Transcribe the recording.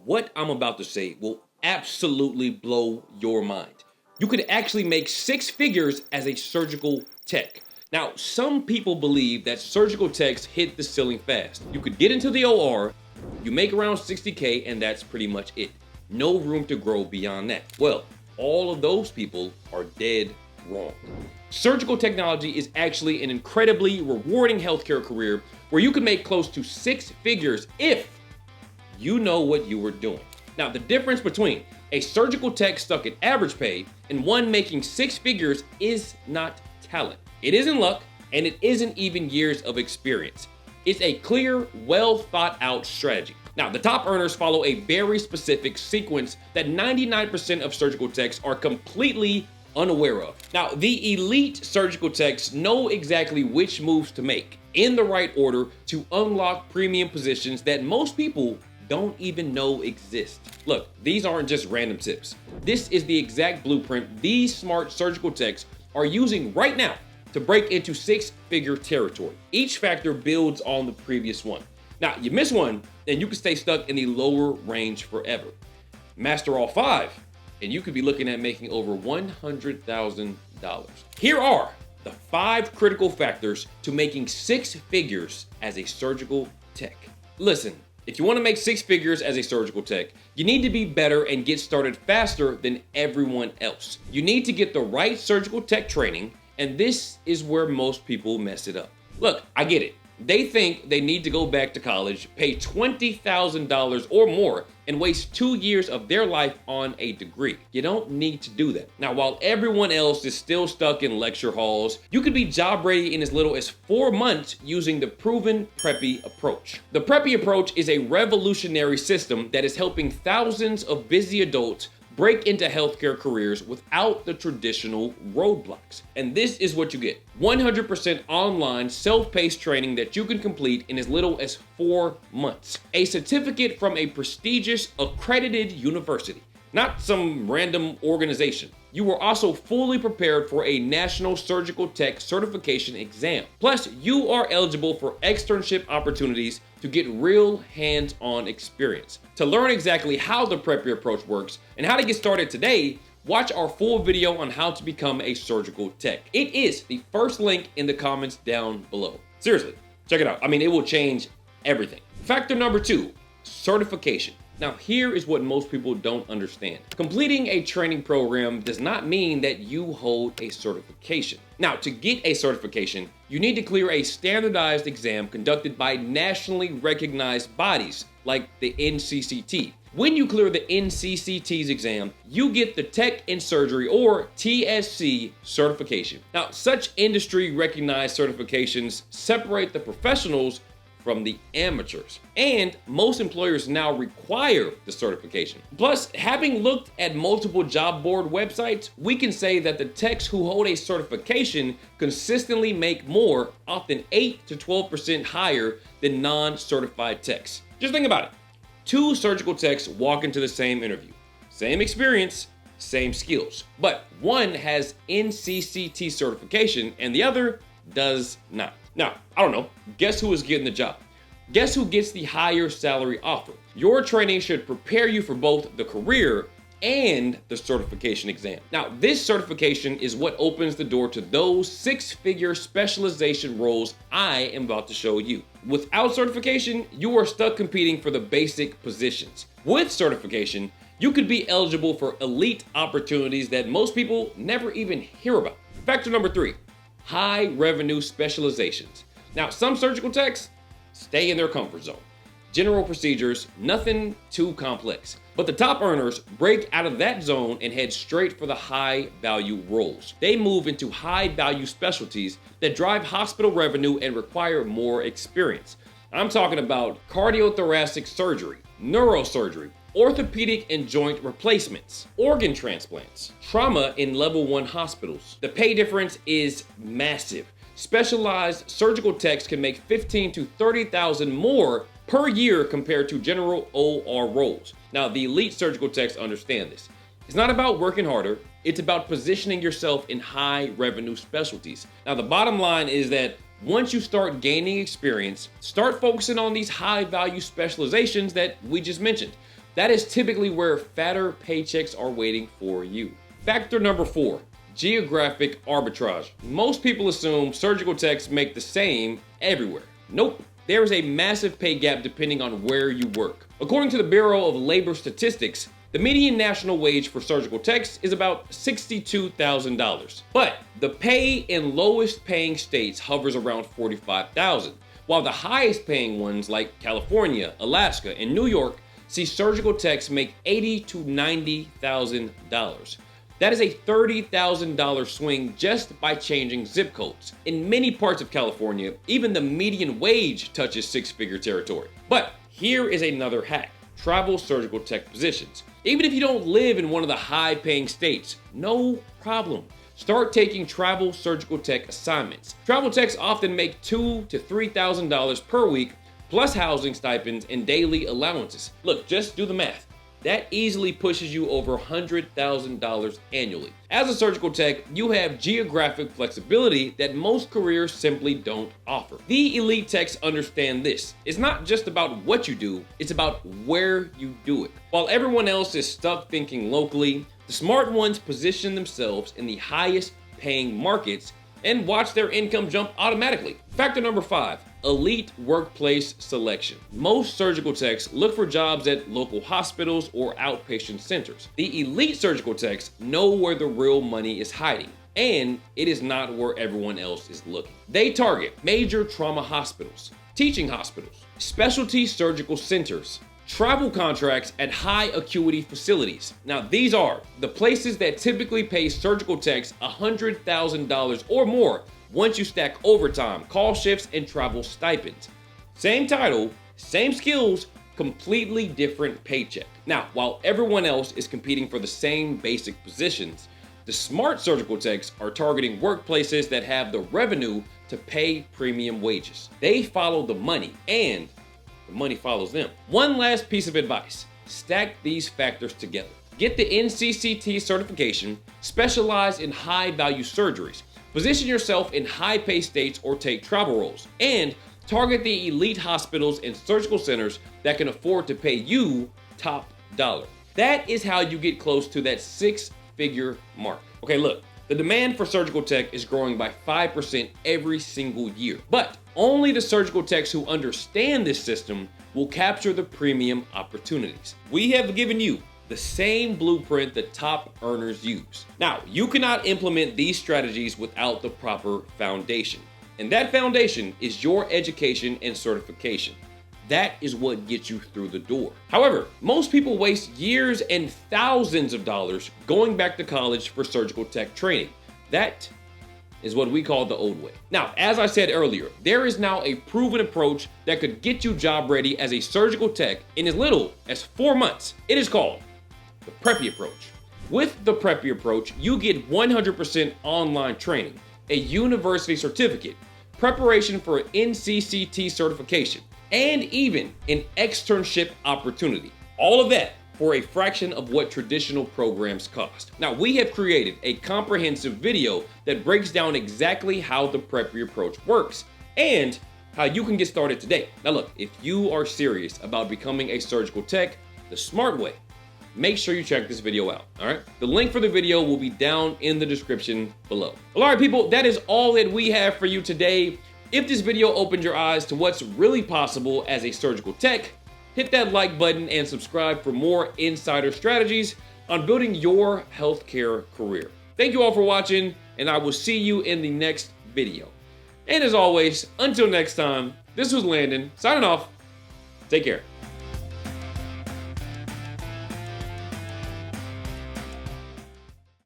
what I'm about to say will absolutely blow your mind. You could actually make six figures as a surgical tech. Now, some people believe that surgical techs hit the ceiling fast. You could get into the OR, you make around 60K, and that's pretty much it. No room to grow beyond that. Well, all of those people are dead wrong. Surgical technology is actually an incredibly rewarding healthcare career where you can make close to six figures if you know what you were doing. Now, the difference between a surgical tech stuck at average pay and one making six figures is not talent. It isn't luck, and it isn't even years of experience. It's a clear, well thought out strategy. Now, the top earners follow a very specific sequence that 99% of surgical techs are completely unaware of. Now, the elite surgical techs know exactly which moves to make in the right order to unlock premium positions that most people don't even know exist. Look, these aren't just random tips. This is the exact blueprint these smart surgical techs are using right now to break into six-figure territory. Each factor builds on the previous one. Now, you miss one, and you can stay stuck in the lower range forever. Master all five, and you could be looking at making over $100,000. Here are the 5 critical factors to making six figures as a surgical tech. Listen, if you want to make six figures as a surgical tech, you need to be better and get started faster than everyone else. You need to get the right surgical tech training, and this is where most people mess it up. Look, I get it. They think they need to go back to college, pay $20,000 or more, and waste 2 years of their life on a degree. You don't need to do that. Now, while everyone else is still stuck in lecture halls, you could be job ready in as little as 4 months using the proven Preppy approach. The Preppy approach is a revolutionary system that is helping thousands of busy adults break into healthcare careers without the traditional roadblocks. And this is what you get: 100% online self-paced training that you can complete in as little as 4 months. A certificate from a prestigious accredited university, not some random organization. You are also fully prepared for a National Surgical Tech Certification exam. Plus, you are eligible for externship opportunities to get real hands-on experience. To learn exactly how the Preppy approach works and how to get started today, watch our full video on how to become a surgical tech. It is the first link in the comments down below. Seriously, check it out. I mean, it will change everything. Factor number 2, certification. Now, here is what most people don't understand. Completing a training program does not mean that you hold a certification. Now, to get a certification, you need to clear a standardized exam conducted by nationally recognized bodies like the NCCT. When you clear the NCCT's exam, you get the Tech in Surgery, or TSC, certification. Now, such industry recognized certifications separate the professionals from the amateurs, and most employers now require the certification. Plus, having looked at multiple job board websites, we can say that the techs who hold a certification consistently make more, often 8 to 12% higher than non-certified techs. Just think about it. 2 surgical techs walk into the same interview, same experience, same skills, but one has NCCT certification and the other does not. Now, I don't know, guess who is getting the job? Guess who gets the higher salary offer? Your training should prepare you for both the career and the certification exam. Now, this certification is what opens the door to those six-figure specialization roles I am about to show you. Without certification, you are stuck competing for the basic positions. With certification, you could be eligible for elite opportunities that most people never even hear about. Factor number 3, high revenue specializations. Now, some surgical techs stay in their comfort zone. General procedures, nothing too complex. But the top earners break out of that zone and head straight for the high value roles. They move into high value specialties that drive hospital revenue and require more experience. I'm talking about cardiothoracic surgery, neurosurgery, orthopedic and joint replacements, organ transplants, trauma in level 1 hospitals. The pay difference is massive. Specialized surgical techs can make $15,000 to $30,000 more per year compared to general OR roles. Now, the elite surgical techs understand this. It's not about working harder, it's about positioning yourself in high revenue specialties. Now, the bottom line is that once you start gaining experience, start focusing on these high value specializations that we just mentioned. That is typically where fatter paychecks are waiting for you. Factor number 4, geographic arbitrage. Most people assume surgical techs make the same everywhere. Nope. There is a massive pay gap depending on where you work. According to the Bureau of Labor Statistics, the median national wage for surgical techs is about $62,000. But the pay in lowest paying states hovers around $45,000, while the highest paying ones like California, Alaska, and New York see surgical techs make $80,000 to $90,000. That is a $30,000 swing just by changing zip codes. In many parts of California, even the median wage touches six-figure territory. But here is another hack: travel surgical tech positions. Even if you don't live in one of the high-paying states, no problem. Start taking travel surgical tech assignments. Travel techs often make $2,000 to $3,000 per week, plus housing stipends and daily allowances. Look, just do the math. That easily pushes you over $100,000 annually. As a surgical tech, you have geographic flexibility that most careers simply don't offer. The elite techs understand this. It's not just about what you do, it's about where you do it. While everyone else is stuck thinking locally, the smart ones position themselves in the highest paying markets and watch their income jump automatically. Factor number 5, elite workplace selection. Most surgical techs look for jobs at local hospitals or outpatient centers. The elite surgical techs know where the real money is hiding, and it is not where everyone else is looking. They target major trauma hospitals, teaching hospitals, specialty surgical centers, travel contracts at high acuity facilities. Now, these are the places that typically pay surgical techs $100,000 or more once you stack overtime, call shifts, and travel stipends. Same title, same skills, completely different paycheck. Now, while everyone else is competing for the same basic positions, the smart surgical techs are targeting workplaces that have the revenue to pay premium wages. They follow the money, and the money follows them. One last piece of advice: stack these factors together. Get the NCCT certification, specialize in high-value surgeries, position yourself in high-pay states or take travel roles, and target the elite hospitals and surgical centers that can afford to pay you top dollar. That is how you get close to that six-figure mark. Okay, look, the demand for surgical tech is growing by 5% every single year, but only the surgical techs who understand this system will capture the premium opportunities. We have given you the same blueprint that top earners use. Now, you cannot implement these strategies without the proper foundation, and that foundation is your education and certification. That is what gets you through the door. However, most people waste years and thousands of dollars going back to college for surgical tech training. That is what we call the old way. Now, as I said earlier, there is now a proven approach that could get you job ready as a surgical tech in as little as 4 months. It is called the Preppy approach. With the Preppy approach, you get 100% online training, a university certificate, preparation for NCCT certification, and even an externship opportunity. All of that for a fraction of what traditional programs cost. Now, we have created a comprehensive video that breaks down exactly how the Preppy approach works and how you can get started today. Now look, if you are serious about becoming a surgical tech the smart way, make sure you check this video out, all right? The link for the video will be down in the description below. Well, all right, people, that is all that we have for you today. If this video opened your eyes to what's really possible as a surgical tech, hit that like button and subscribe for more insider strategies on building your healthcare career. Thank you all for watching, and I will see you in the next video. And as always, until next time, this was Landon, signing off. Take care.